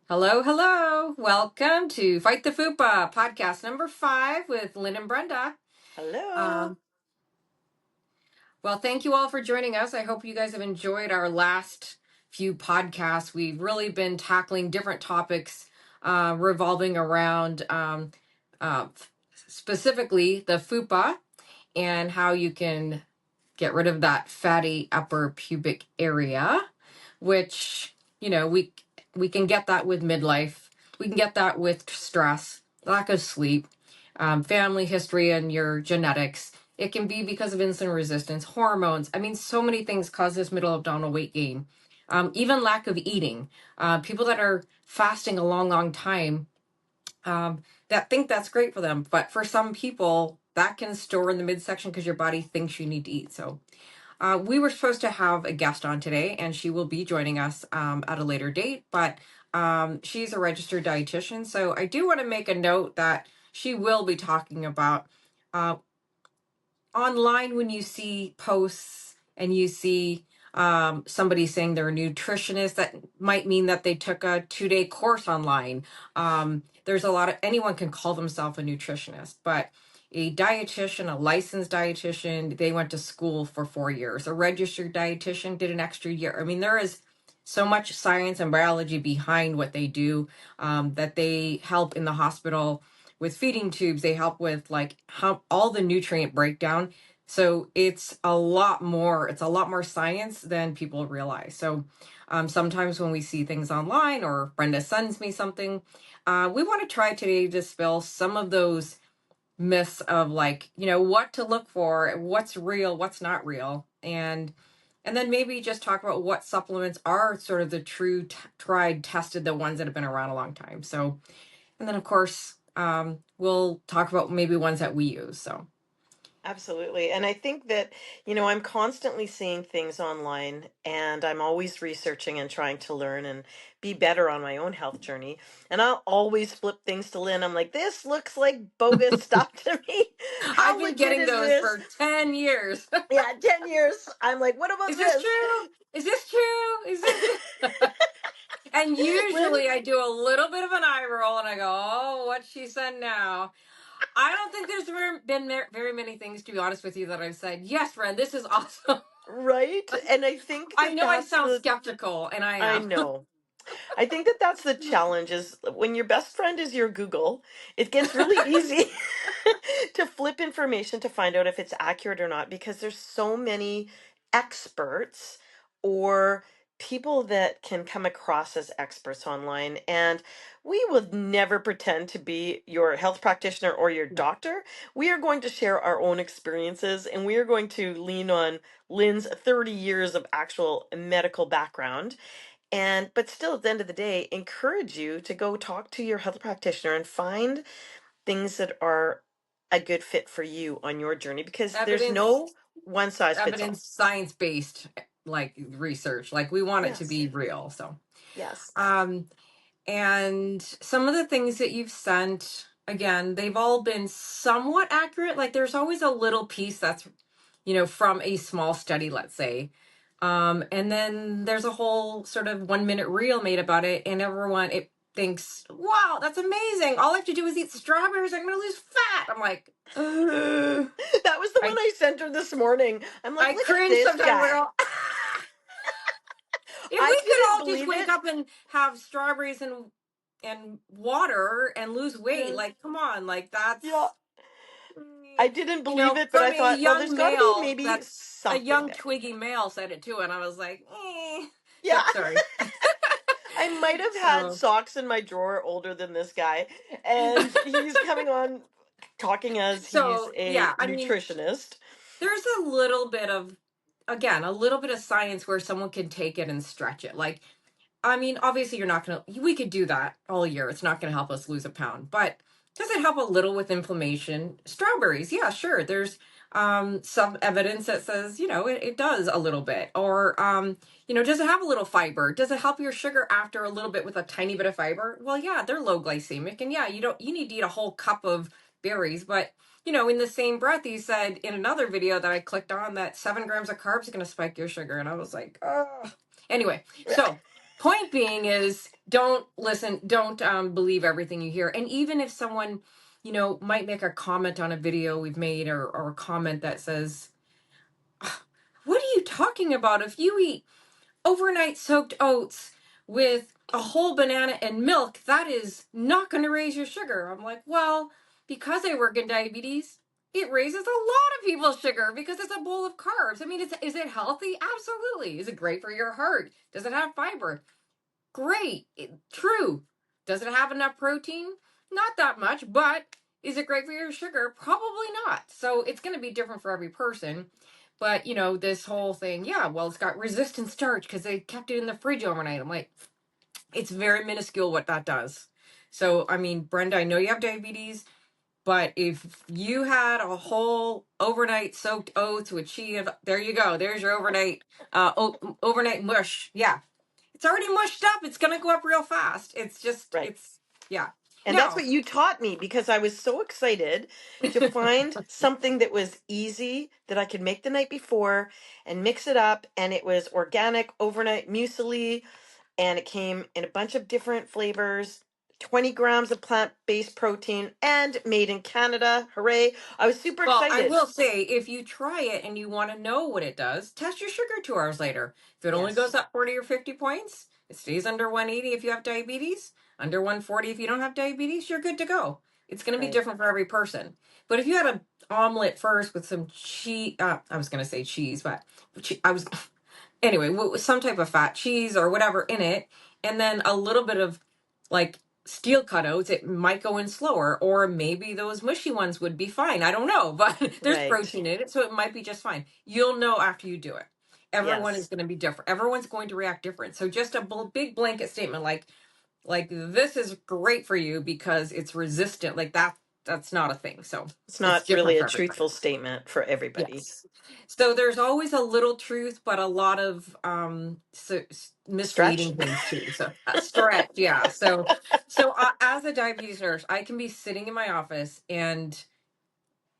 Hello, hello. Welcome to Fight the FUPA, podcast number 5 with Lynn and Brenda. Hello. Um, well, thank you all for joining us. I hope you guys have enjoyed our last few podcasts. We've really been tackling different topics revolving around specifically the FUPA and how you can get rid of that fatty upper pubic area, which, we can get that with midlife. We can get that with stress, lack of sleep, family history, and your genetics. It can be because of insulin resistance, hormones. I mean, so many things cause this middle abdominal weight gain. Even lack of eating. People that are fasting a long, long time that think that's great for them. But for some people, that can store in the midsection because your body thinks you need to eat. So we were supposed to have a guest on today, and she will be joining us at a later date, but she's a registered dietitian. So I do want to make a note that she will be talking about uh, online when you see posts and you see somebody saying they're a nutritionist, that might mean that they took a 2-day course online. There's a lot of, anyone can call themselves a nutritionist, but a dietitian, a licensed dietitian, they went to school for 4 years. A registered dietitian did an extra year. I mean, there is so much science and biology behind what they do, that they help in the hospital with feeding tubes. They help with like how all the nutrient breakdown. So it's a lot more science than people realize. So sometimes when we see things online or Brenda sends me something, we want to try today to dispel some of those myths of, like, what to look for, what's real, what's not real. And then maybe just talk about what supplements are sort of the true tried, tested, the ones that have been around a long time. So, and then of course, we'll talk about maybe ones that we use. So Absolutely. And I think that, I'm constantly seeing things online and I'm always researching and trying to learn and be better on my own health journey. And I'll always flip things to Lynn. I'm like, this looks like bogus stuff to me. I've How been legit getting is those this? for 10 years. Yeah, 10 years. I'm like, what about Is this this? true? Is this true? Is this? And Lynn, usually I do a little bit of an eye roll and I go, oh, what she said now. I don't think there's been very many things, to be honest with you, that I've said, yes, friend, this is awesome. right? And I think I that know I that's sound the, skeptical, and I I am. know. I think that that's the challenge is when your best friend is your Google, it gets really easy to flip information to find out if it's accurate or not because there's so many experts or people that can come across as experts online, and we would never pretend to be your health practitioner or your doctor. We are going to share our own experiences and we are going to lean on Lynn's 30 years of actual medical background, and but still at the end of the day encourage you to go talk to your health practitioner and find things that are a good fit for you on your journey because there's Evidence, no one size fits all. evidence, science-based, like, research. Like, we want it to Yes. be real. So, Yes. um, and some of the things that you've sent, again, they've all been somewhat accurate. Like, there's always a little piece that's, from a small study, let's say. And then there's a whole sort of 1-minute reel made about it, and everyone it thinks, wow, that's amazing. All I have to do is eat strawberries. I'm gonna lose fat. I'm like, That was the one I I sent her this morning. I'm like, I look at cringe this sometimes. I guy. go, if I we could couldn't all just believe wake it. up and have strawberries and water and lose weight, Yes. like, come on, like, Yeah. that's I didn't believe it, but from I a thought, well, there's young got to be male, maybe that's a something young there. twiggy male said it too, and I was like, Yeah. so sorry. I might have had So socks in my drawer older than this guy, and he's coming on talking as he's so a yeah, I mean, nutritionist. there's a little bit of, again, a little bit of science where someone can take it and stretch it. Like, I mean, obviously you're not going to, we could do that all year. It's not going to help us lose a pound, but does it help a little with inflammation? Strawberries, yeah, sure. There's some evidence that says, it does a little bit. Or, does it have a little fiber? Does it help your sugar after a little bit with a tiny bit of fiber? Well, yeah, they're low glycemic. And yeah, you need to eat a whole cup of berries. But, in the same breath, you said in another video that I clicked on that 7 grams of carbs is going to spike your sugar. And I was like, oh. Anyway, so Point being is don't listen, don't believe everything you hear. And even if someone, might make a comment on a video we've made, or a comment that says, what are you talking about? If you eat overnight soaked oats with a whole banana and milk, that is not going to raise your sugar. I'm like, well, because I work in diabetes, it raises a lot of people's sugar because it's a bowl of carbs. I mean, is it healthy? Absolutely. Is it great for your heart? Does it have fiber? Great. True. Does it have enough protein? Not that much, but is it great for your sugar? Probably not. So it's going to be different for every person. But, this whole thing, yeah, well, it's got resistant starch because they kept it in the fridge overnight. I'm like, it's very minuscule what that does. So, I mean, Brenda, I know you have diabetes, but if you had a whole overnight soaked oats with chia, there you go. There's your overnight mush. Yeah, it's already mushed up. It's going to go up real fast. Right. Yeah. And that's Now, what you taught me because I was so excited to find something that was easy that I could make the night before and mix it up. And it was organic overnight muesli, and it came in a bunch of different flavors, 20 grams of plant-based protein, and made in Canada. Hooray. I was super well, I excited. will say, if you try it and you want to know what it does, test your sugar 2 hours later. If it only Yes. goes up 40 or 50 points, it stays under 180 if you have diabetes, under 140 if you don't have diabetes, you're good to go. It's going to be Right. different for every person. But if you had an omelet first with some cheese, I was going to say cheese, but I was anyway, some type of fat cheese or whatever in it, and then a little bit of like steel cutouts, it might go in slower, or maybe those mushy ones would be fine. I don't know, but there's Right. protein in it, so it might be just fine. You'll know after you do it. Everyone is Yes. going to be different. Everyone's going to react different. So just a big blanket statement like this is great for you because it's resistant, like that's not a thing. So It's it's not different really a for everybody. truthful statement for everybody. Yes. So there's always a little truth, but a lot of Stretch. misleading things too. So stretch, yeah. So as a diabetes nurse, I can be sitting in my office, and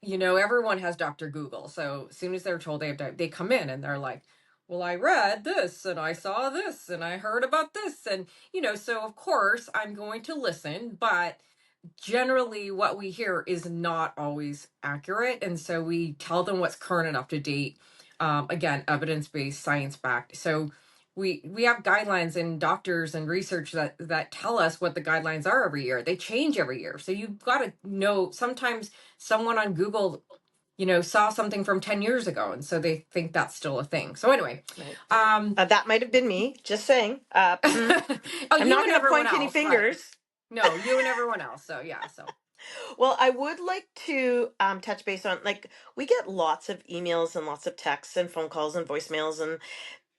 everyone has Dr. Google. So as soon as they're told they have they come in and they're like, well, I read this and I saw this and I heard about this, and so of course I'm going to listen, but generally what we hear is not always accurate, and so we tell them what's current and up to date. Again, evidence-based, science-backed. So we have guidelines, and doctors and research that tell us what the guidelines are every year. They change every year, so you've got to know. Sometimes someone on Google saw something from 10 years ago, and so they think that's still a thing. So anyway, Right. um That might have been me, just saying. oh, I'm you not and going to everyone point any else, but fingers. no, you and everyone else. So yeah, so Well, I would like to touch base on, like, we get lots of emails and lots of texts and phone calls and voicemails and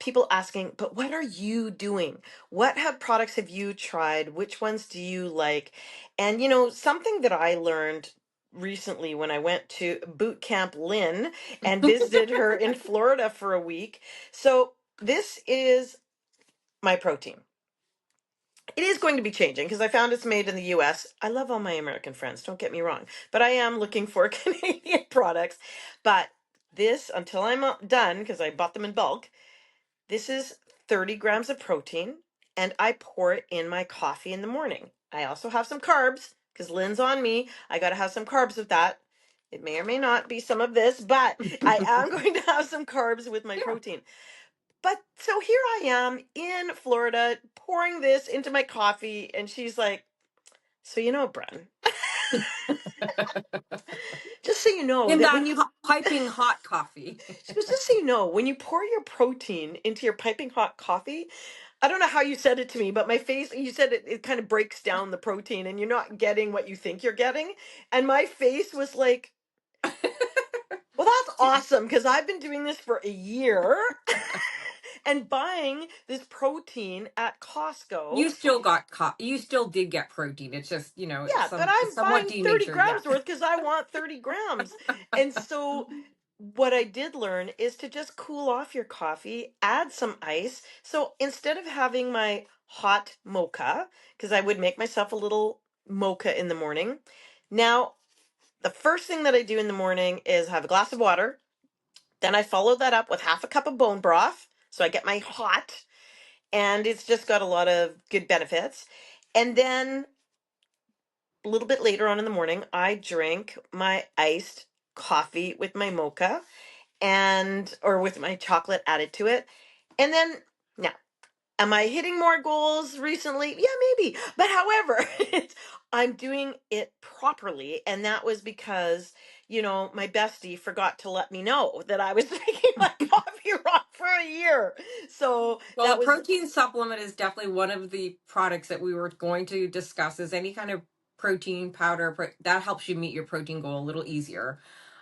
people asking, but what are you doing? What products have you tried? Which ones do you like? And something that I learned recently when I went to boot camp Lynn and visited her in Florida for a week. So this is my protein. It is going to be changing because I found it's made in the US. I love all my American friends, don't get me wrong, but I am looking for Canadian products. But this, until I'm done, because I bought them in bulk, this is 30 grams of protein, and I pour it in my coffee in the morning. I also have some carbs because Lynn's on me. I got to have some carbs with that. It may or may not be some of this, but I am going to have some carbs with my yeah. protein. But so here I am in Florida pouring this into my coffee, and she's like, so Bren, just so you know In that that when you piping hot coffee. she goes, just so you know, when you pour your protein into your piping hot coffee, I don't know how you said it to me, but my face, you said it kind of breaks down the protein and you're not getting what you think you're getting. And my face was like, well, that's awesome because I've been doing this for a year and buying this protein at Costco. You still did get protein. It's just, Yeah, but I'm somewhat buying 30 denatured, yeah. grams worth because I want 30 grams. And so what I did learn is to just cool off your coffee, add some ice. So instead of having my hot mocha, because I would make myself a little mocha in the morning, now the first thing that I do in the morning is have a glass of water. Then I follow that up with half a cup of bone broth. So I get my hot. and it's just got a lot of good benefits. And then a little bit later on in the morning, I drink my iced coffee with my mocha and or with my chocolate added to it. And then now, am I hitting more goals recently? Yeah, maybe. But however, I'm doing it properly. And that was because, my bestie forgot to let me know that I was drinking my coffee wrong for a year. So Well, that a was protein supplement is definitely one of the products that we were going to discuss. Is any kind of protein powder that helps you meet your protein goal a little easier.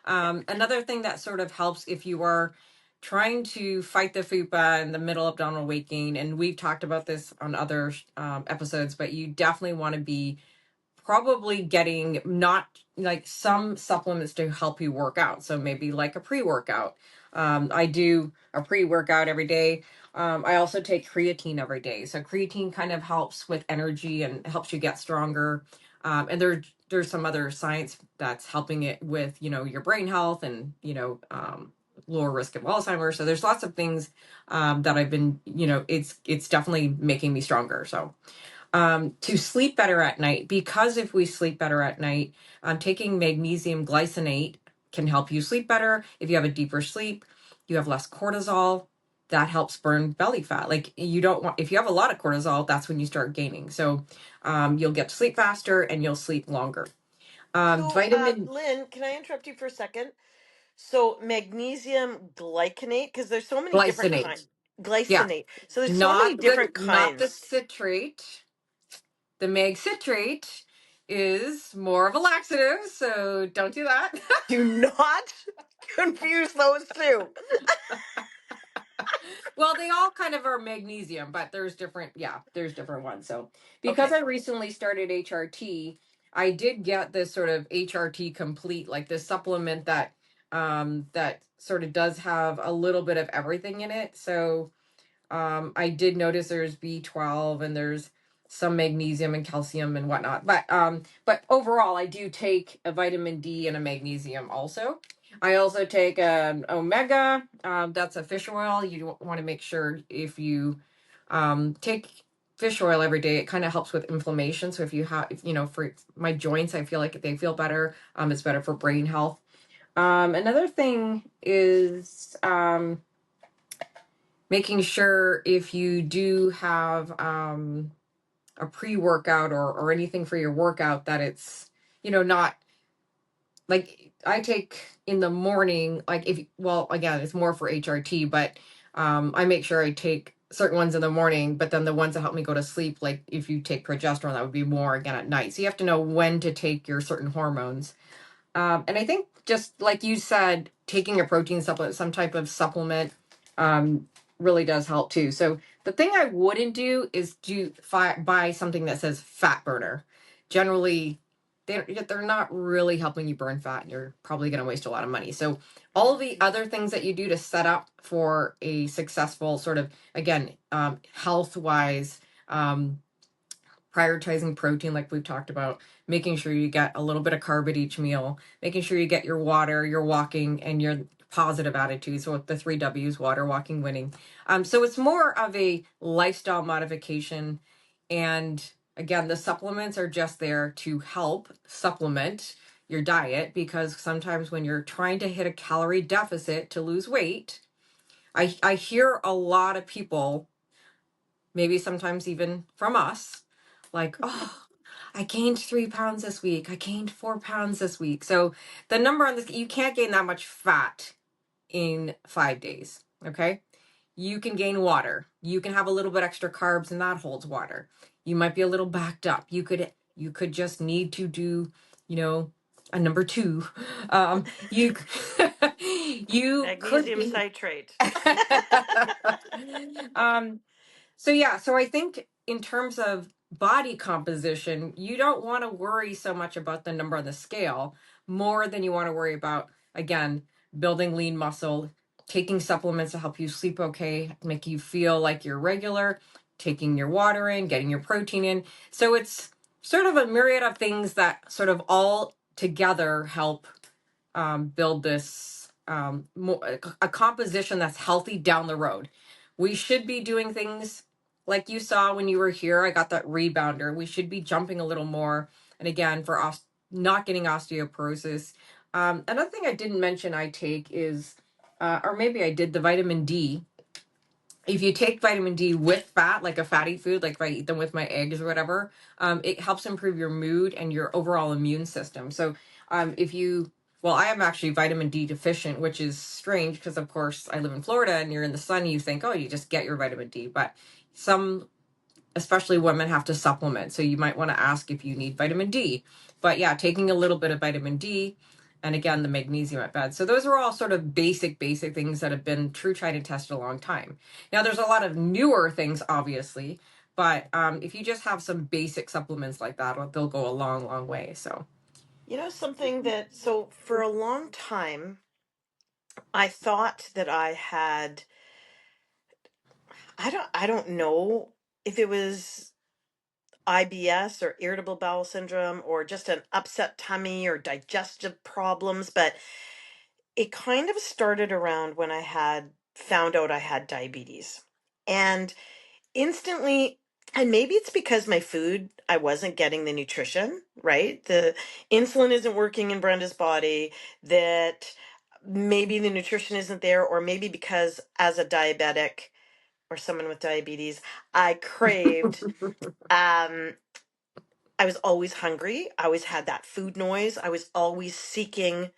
yeah. Another thing that sort of helps if you are trying to fight the FUPA and the middle abdominal weight gain, and we've talked about this on other episodes, but you definitely want to be probably getting not like some supplements to help you work out. So maybe like a pre-workout. I do a pre-workout every day. I also take creatine every day. So creatine kind of helps with energy and helps you get stronger. And there's some other science that's helping it with, your brain health and, lower risk of Alzheimer's. So there's lots of things that I've been, it's definitely making me stronger. So to sleep better at night, because if we sleep better at night, taking magnesium glycinate can help you sleep better. If you have a deeper sleep, you have less cortisol. That helps burn belly fat. Like you don't want, if you have a lot of cortisol, that's when you start gaining. So you'll get to sleep faster and you'll sleep longer. So, Vitamin Lynn, can I interrupt you for a second? So, magnesium glycinate, because there's so many different kinds. glycinate. Yeah, Glycinate. So, there's so many different not the kinds. citrate. The mag citrate is more of a laxative, so don't do that. Do not confuse those two. Well, they all kind of are magnesium, but there's different ones. So because Okay. I recently started HRT, I did get this sort of HRT complete, like this supplement that sort of does have a little bit of everything in it. So I did notice there's B12 and there's some magnesium and calcium and whatnot. But overall, I do take a vitamin D and a magnesium also. I also take an omega. That's a fish oil. You want to make sure if you take fish oil every day, it kind of helps with inflammation. So if you have, for my joints, I feel like they feel better. It's better for brain health. Another thing is making sure if you do have a pre-workout or anything for your workout that it's not like I take in the morning, like if well again it's more for HRT, but I make sure I take certain ones in the morning, but then the ones that help me go to sleep, like if you take progesterone, that would be more again at night. So you have to know when to take your certain hormones. And I think just like you said, taking a protein supplement, some type of supplement, really does help too. So the thing I wouldn't do is buy something that says fat burner. Generally, they're not really helping you burn fat, and you're probably going to waste a lot of money. So all the other things that you do to set up for a successful sort of again health wise. Prioritizing protein like we've talked about, making sure you get a little bit of carb at each meal, making sure you get your water, your walking, and your positive attitude. So the 3 W's: water, walking, winning. So it's more of a lifestyle modification. And again, the supplements are just there to help supplement your diet, because sometimes when you're trying to hit a calorie deficit to lose weight, I hear a lot of people, maybe sometimes even from us, like, oh, I gained 3 pounds this week. I gained 4 pounds this week. So the number on this, you can't gain that much fat in 5 days. Okay. You can gain water. You can have a little bit extra carbs and that holds water. You might be a little backed up. You could just need to do, a number two. You, you could Magnesium be, citrate. um, so yeah, so I think in terms of body composition, you don't want to worry so much about the number on the scale more than you want to worry about, again, building lean muscle, taking supplements to help you sleep okay, make you feel like you're regular, taking your water in, getting your protein in. So it's sort of a myriad of things that sort of all together help build this a composition that's healthy down the road. We should be doing things like you saw when you were here, I got that rebounder. We should be jumping a little more. And again, for not getting osteoporosis. Another thing I didn't mention I take is, or maybe I did, the vitamin D. If you take vitamin D with fat, like a fatty food, like if I eat them with my eggs or whatever, it helps improve your mood and your overall immune system. So if you, well, I am actually vitamin D deficient, which is strange because, of course, I live in Florida and you're in the sun, you think, oh, you just get your vitamin D. But some, especially women, have to supplement. So you might want to ask if you need vitamin D. But yeah, taking a little bit of vitamin D, and again, the magnesium at bed. So those are all sort of basic things that have been true, tried, and tested a long time. Now, there's a lot of newer things, obviously, but if you just have some basic supplements like that, they'll go a long, long way. So, You know, something that, so for a long time, I thought that I had, I don't know if it was IBS or irritable bowel syndrome or just an upset tummy or digestive problems, but it kind of started around when I had found out I had diabetes. And instantly, and maybe it's because my food, I wasn't getting the nutrition, right? The insulin isn't working in Brenda's body, that maybe the nutrition isn't there, or maybe because as a diabetic or someone with diabetes, I craved, um, I was always hungry. I always had that food noise. I was always seeking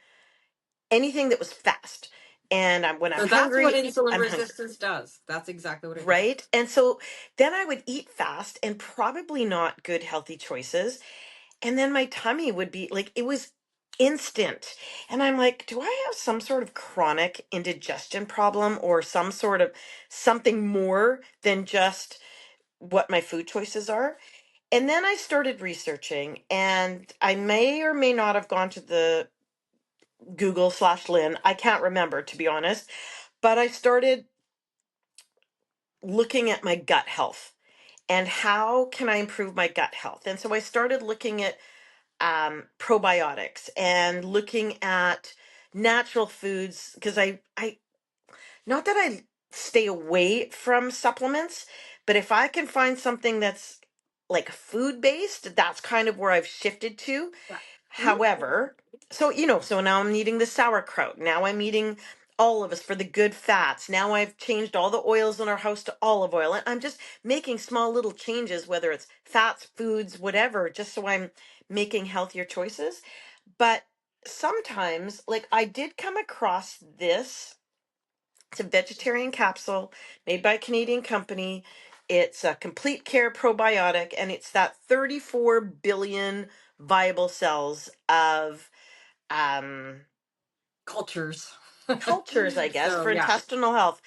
anything that was fast. And when I'm so that's what hungry, insulin I'm hungry. resistance does. That's exactly what it does. Right. And so then I would eat fast and probably not good, healthy choices. And then my tummy would be like, it was instant. And I'm like, do I have some sort of chronic indigestion problem or some sort of something more than just what my food choices are? And then I started researching, and I may or may not have gone to the Google/Lynn. I can't remember, to be honest. But I started looking at my gut health and how can I improve my gut health. And so I started looking at probiotics and looking at natural foods because I not that I stay away from supplements, but if I can find something that's like food based, that's kind of where I've shifted to. Yeah. Mhm. However, so so now I'm eating the sauerkraut. Now I'm eating olives for the good fats. Now I've changed all the oils in our house to olive oil. And I'm just making small little changes, whether it's fats, foods, whatever, just so I'm making healthier choices. But sometimes, like I did come across this. It's a vegetarian capsule made by a Canadian company. It's a complete care probiotic, and it's that 34 billion viable cells of um, Cultures. cultures, I guess, So for yeah. intestinal health.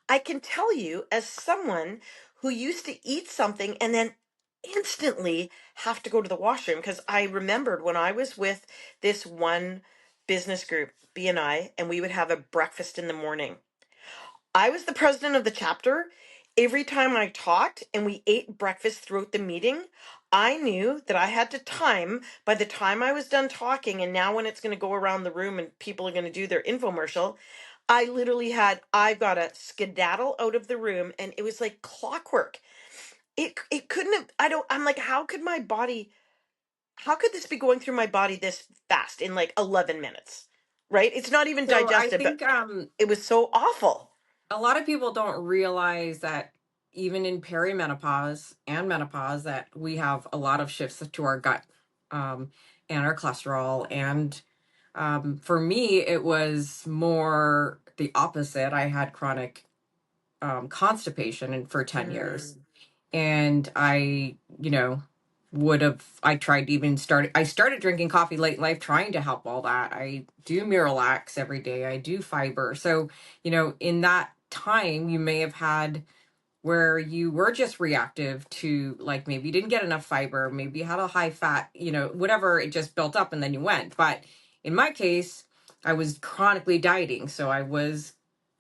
I can tell you, as someone who used to eat something and then instantly have to go to the washroom, because I remembered when I was with this one business group, BNI, and we would have a breakfast in the morning. I was the president of the chapter. Every time I talked and we ate breakfast throughout the meeting, I knew that I had to time by the time I was done talking. And now, when it's going to go around the room and people are going to do their infomercial, I literally I've got to skedaddle out of the room. And it was like clockwork. It couldn't have, I'm like, how could this be going through my body this fast in like 11 minutes? Right? It's not even So I digested, but think it was so awful. a lot of people don't realize that even in perimenopause and menopause that we have a lot of shifts to our gut, um, and our cholesterol. And for me it was more the opposite. I had chronic constipation for 10 years, Mm. and I, I tried to even I started drinking coffee late in life trying to help all that. I do Miralax every day. I do fiber. So, in that time you may have had where you were just reactive to, like, maybe you didn't get enough fiber, maybe you had a high fat, whatever, it just built up and then you went. But in my case, I was chronically dieting, so I was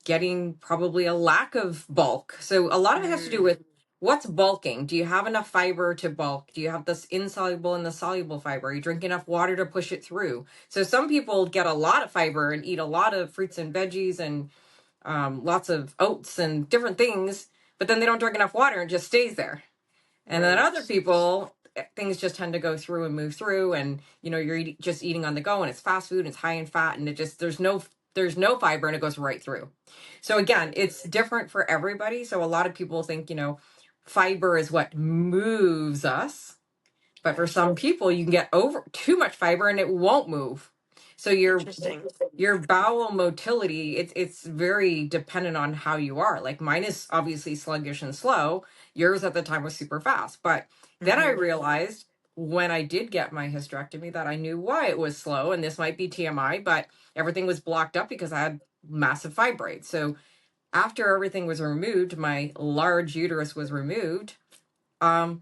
getting probably a lack of bulk. So a lot of it has to do Mm. with what's bulking. Do you have enough fiber to bulk? Do you have this insoluble and the soluble fiber? You drink enough water to push it through? So some people get a lot of fiber and eat a lot of fruits and veggies and lots of oats and different things, but then they don't drink enough water and it just stays there. And then Right. other people, things just tend to go through and move through, and you're just eating on the go, and it's fast food, and it's high in fat, and it just there's no fiber, and it goes right through. So again, it's different for everybody. So a lot of people think fiber is what moves us, but for Right. some people, you can get over too much fiber and it won't move. So Interesting. your bowel motility, it's very dependent on how you are. Like mine is obviously sluggish and slow. Yours at the time was super fast. But then I Mm-hmm. realized when I did get my hysterectomy that I knew why it was slow. And this might be TMI, but everything was blocked up because I had massive fibroids. So after everything was removed, my large uterus was removed,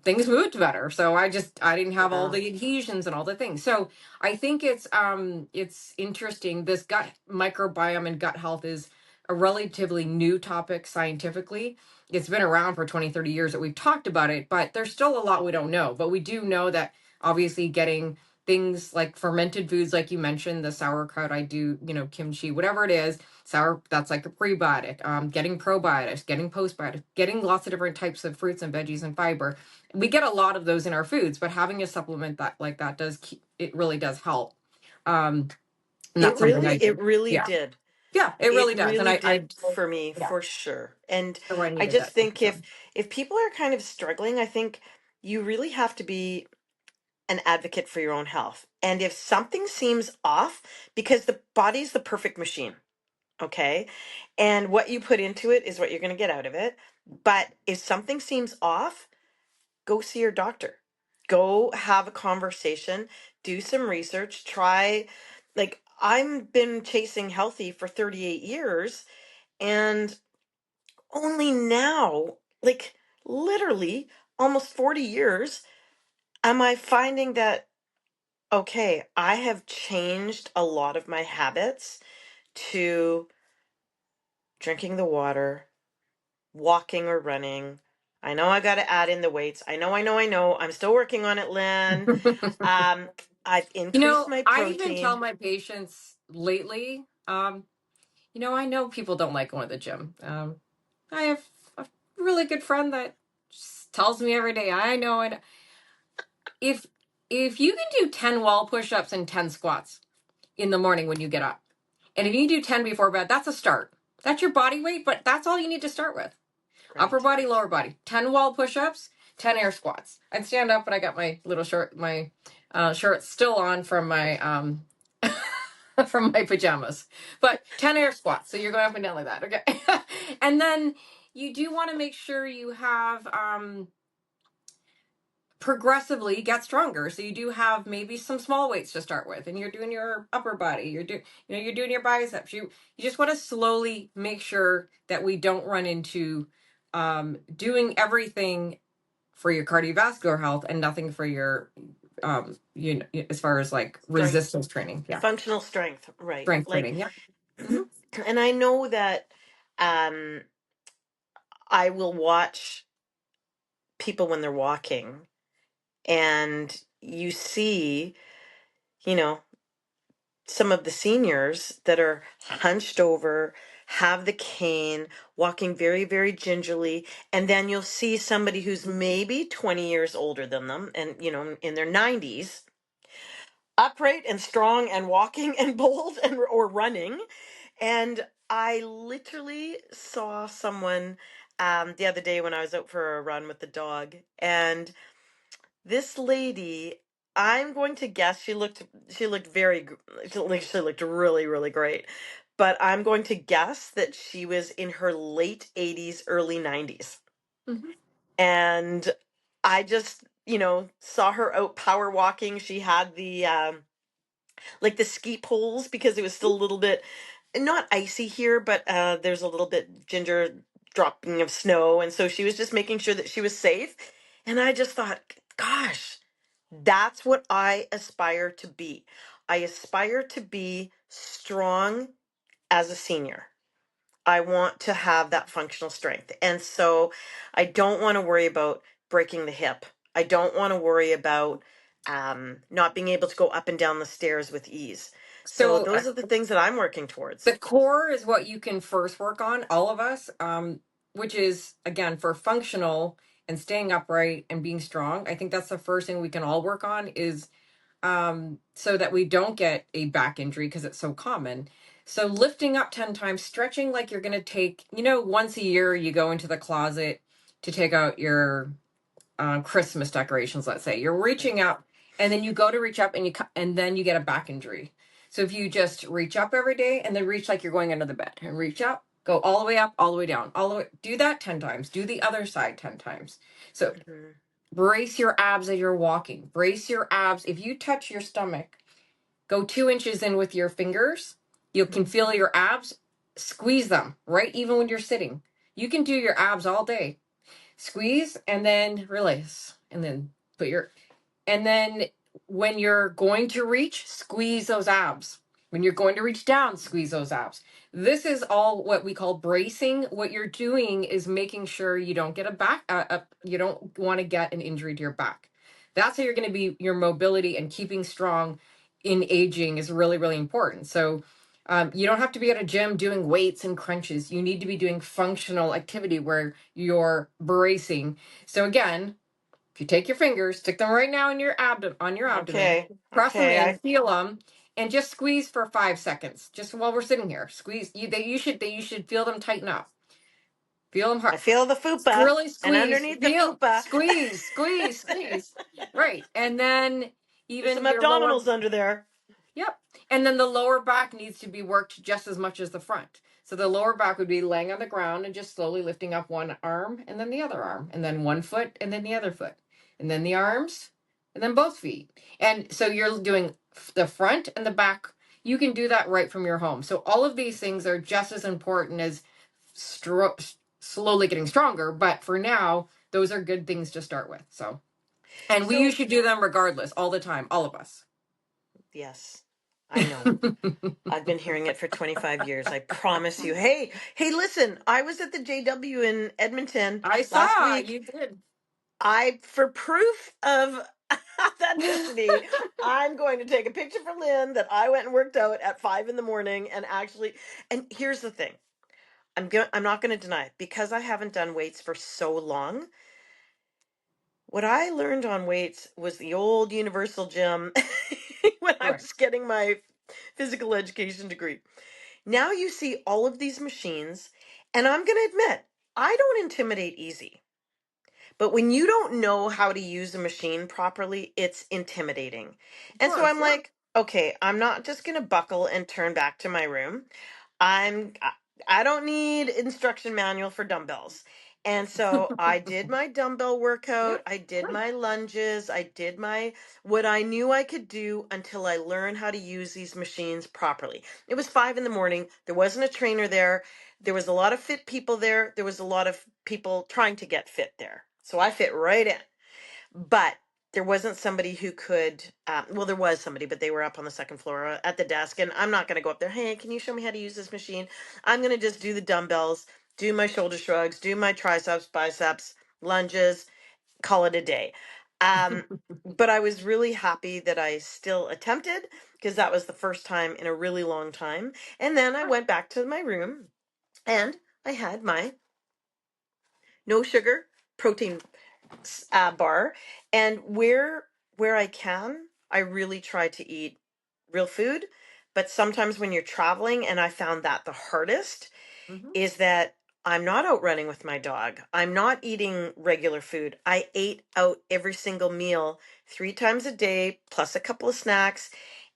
things moved better. So I didn't have all Yeah. the adhesions and all the things. So I think it's interesting. This gut microbiome and gut health is a relatively new topic scientifically. It's been around for 20, 30 years that we've talked about it, but there's still a lot we don't know. But we do know that obviously getting things like fermented foods, like you mentioned, the sauerkraut, I do, kimchi, whatever it is, sour, that's like a prebiotic. Getting probiotics, getting postbiotics, getting lots of different types of fruits and veggies and fiber. We get a lot of those in our foods, but having a supplement that like that does it really does help. Um, and It that's something I really, do. it really Yeah, did. yeah, it It really does. And really I did for me, yeah, for sure. And so I I needed just that too. think So if people are kind of struggling, I think you really have to be an advocate for your own health. And if something seems off, because the body's the perfect machine, okay? And what you put into it is what you're going to get out of it. But if something seems off, go see your doctor. Go have a conversation, do some research, try, like I've been chasing healthy for 38 years and only now, like literally almost 40 years, am I finding that okay, I have changed a lot of my habits to drinking the water, walking or running. I know I got to add in the weights. I know. I'm still working on it, Lynn. Um, I've increased my I even tell protein. my patients lately, I know people don't like going to the gym. I have a really good friend that just tells me every day, I know it. If you can do 10 wall push-ups and 10 squats in the morning when you get up, and if you do 10 before bed, that's a start. That's your body weight, but that's all you need to start with. Upper Right. body, lower body. 10 wall push-ups, 10 air squats. I'd stand up and I got my little shirt, my shirt still on from my from my pajamas. But 10 air squats. So you're going up and down like that. Okay. And then you do want to make sure you have progressively get stronger. So you do have maybe some small weights to start with, and you're doing your upper body. You're doing your biceps. You just want to slowly make sure that we don't run into doing everything for your cardiovascular health and nothing for your as far as like Strength, resistance training. Yeah, functional strength. Right. strength Like, training. Yeah. Hmm. and I know that um, I will watch people when they're walking and you see, you know, some of the seniors that are hunched over, have the cane, walking very, very gingerly. And then you'll see somebody who's maybe 20 years older than them and, in their 90s, upright and strong and walking and bold and or running. And I literally saw someone the other day when I was out for a run with the dog. And this lady, I'm going to guess she looked she looked really, really great. But I'm going to guess that she was in her late 80s, early 90s. Hmm. And I just, saw her out power walking. She had the like the ski poles because it was still a little bit not icy here, but there's a little bit ginger dropping of snow, and so she was just making sure that she was safe. And I just thought, gosh, that's what I aspire to be. I aspire to be strong as a senior. I want to have that functional strength. And so I don't want to worry about breaking the hip. I don't want to worry about not being able to go up and down the stairs with ease. So So those are the things that I'm working towards. the core is what you can first work on, all of us. which is again for functional and staying upright and being strong. I think that's the first thing we can all work on is so that we don't get a back injury because it's so common. So lifting up 10 times, stretching like you're going to take, once a year you go into the closet to take out your Christmas decorations, let's say. You're reaching up and then you go to reach up and and then you get a back injury. So if you just reach up every day and then reach like you're going under the bed and reach up, go all the way up, all the way down, all the way, do that 10 times, do the other side 10 times. So Mhm. brace your abs as you're walking. Brace your abs. If you touch your stomach, go 2 inches in with your fingers. You can feel your abs. Squeeze them, right? Even when you're sitting. You can do your abs all day. Squeeze and then release. And then put your and then when you're going to reach, squeeze those abs. When you're going to reach down, squeeze those abs. This is all what we call bracing. What you're doing is making sure you don't get you don't want to get an injury to your back. That's how you're going to be, your mobility and keeping strong in aging is really, really important. So you don't have to be at a gym doing weights and crunches. You need to be doing functional activity where you're bracing. So again, if you take your fingers, stick them right now in your abdomen, Okay. press them Okay. in, feel them, and just squeeze for 5 seconds. Just while we're sitting here, squeeze. You should feel them tighten up. Feel them hard. I feel the fupa, Really and squeeze. underneath the Feel fupa, squeeze, squeeze, squeeze. Right, and then there's some even your lower. abdominals under there. Yep. And then the lower back needs to be worked just as much as the front. So the lower back would be laying on the ground and just slowly lifting up one arm and then the other arm, and then one foot and then the other foot, and then the arms, and then both feet. And so you're doing the front and the back. You can do that right from your home. So all of these things are just as important as slowly getting stronger. But for now, those are good things to start with. So, and we So, should do them regardless, all the time, all of us. yes, I know. I've been hearing it for 25 years. I promise you. Hey, hey, listen, I was at the JW in Edmonton I last saw week. you did. For proof of authenticity, I'm going to take a picture for Lynn that I went and worked out at 5 in the morning and actually, and here's the thing. I'm not going to deny it because I haven't done weights for so long. What I learned on weights was the old universal gym when I was Correct. getting my physical education degree. Now you see all of these machines, and I'm going to admit, I don't intimidate easy. But when you don't know how to use a machine properly, it's intimidating. Of And so course. I'm Yeah. like, okay, I'm not just going to buckle and turn back to my room. I'm I don't need instruction manual for dumbbells. And so I did my dumbbell Yeah. workout, I did Good. my lunges, I did my what I knew I could do until I learned how to use these machines properly. It was 5 in the morning. There wasn't a trainer there. There was a lot of fit people there. There was a lot of people trying to get fit there. So I fit right in. But there wasn't somebody who could, well, there was somebody, but they were up on the second floor at the desk. And I'm not going to go up there, hey, can you show me how to use this machine? I'm going to just do the dumbbells, do my shoulder shrugs, do my triceps, biceps, lunges, call it a day. Um, but I was really happy that I still attempted because that was the first time in a really long time. And then I went back to my room and I had my no sugar protein bar, and where I can, I really try to eat real food. But sometimes when you're traveling, and I found that the hardest Hmm. is that I'm not out running with my dog. I'm not eating regular food. I ate out every single meal 3 times a day, plus a couple of snacks,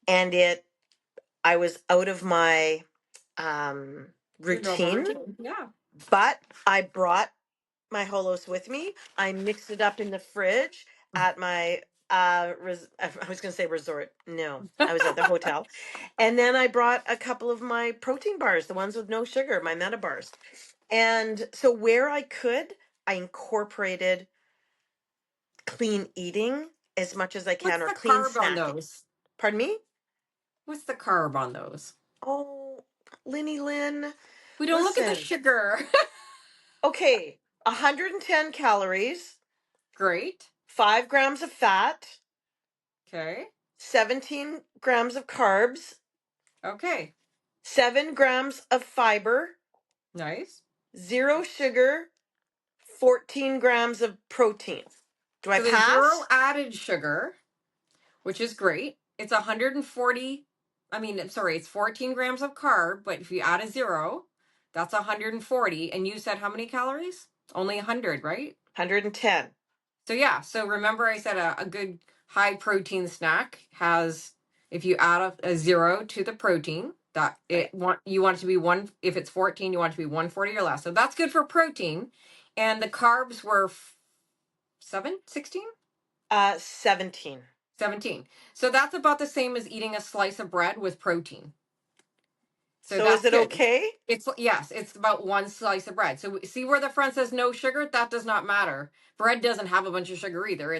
and I was out of my um, Your normal routine. routine. Yeah. But I brought my holos with me. I mixed it up in the fridge at my I was going to say resort. No, I was at the hotel. And then I brought a couple of my protein bars, the ones with no sugar, my meta bars. And so where I could, I incorporated clean eating as much as I can What's or the clean carb on snacking. those? Pardon me? What's the carb on those? Oh, Linny Lynn, We don't look at the listen. sugar. Okay, 110 calories, Great. 5 grams of fat, Okay. 17 grams of carbs, Okay. 7 grams of fiber, Nice. zero sugar, 14 grams of protein. Do I So there's zero pass? added sugar, which is great. It's 140. I mean, I'm sorry, it's 14 grams of carb, but if you add a zero, that's 140. And you said how many calories? Only 100, right? 110. So yeah, so remember I said a good high protein snack has, if you add a zero to the protein, that Right. you want it to be one, if it's 14, you want it to be 140 or less. So that's good for protein. And the carbs were 16? 17. 17. So that's about the same as eating a slice of bread with protein. So So is that's it good. okay? It's yes, it's about one slice of bread. So see where the front says no sugar? That does not matter. Bread doesn't have a bunch of sugar either.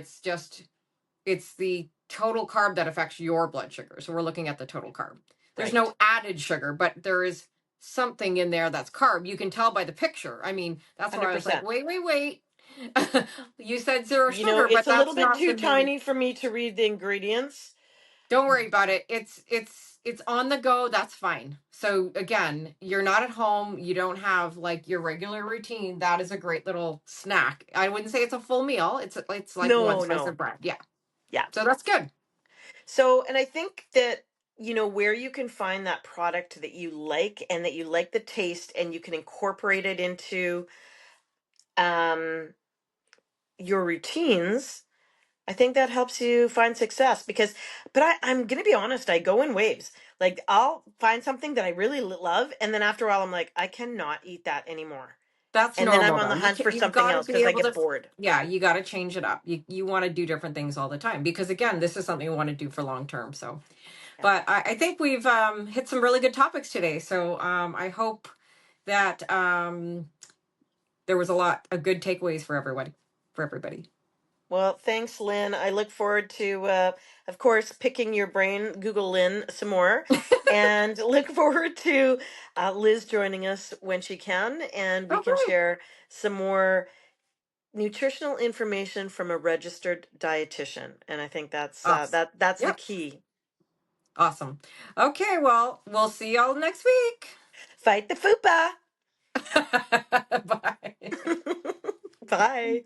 It's the total carb that affects your blood sugar. So we're looking at the total carb. There's Right. no added sugar, but there is something in there that's carb. You can tell by the picture. I mean, that's where I was like, 100%. wait. You said zero You know, sugar, it's but a little that's bit not too the main. tiny for me to read the ingredients. Don't worry about it. It's on the go. That's fine. So again, you're not at home. You don't have like your regular routine. That is a great little snack. I wouldn't say it's a full meal. It's like one No, slice of no. bread. Yeah. Yeah. So that's good. So, and I think that, where you can find that product that you like and that you like the taste and you can incorporate it into um, your routines, I think that helps you find success because, but I'm going to be honest, I go in waves. Like, I'll find something that I really love, and then after a while, I'm like, I cannot eat that anymore. That's And then I'm normal on though. the hunt for You've something got to else be because I able get to, bored. yeah, you got to change it up. You want to do different things all the time because again, this is something we want to do for long term. So, Yeah. but I think we've hit some really good topics today. So I hope that there was a lot of good takeaways for everybody. For everybody. Well, thanks, Lynn. I look forward to, of course, picking your brain, Google Lynn some more, and look forward to Liz joining us when she can, and we Oh, can great. share some more nutritional information from a registered dietitian. And I think Awesome. that's the Yep. key. Awesome. Okay. Well, we'll see y'all next week. Fight the FUPA. Bye. Bye.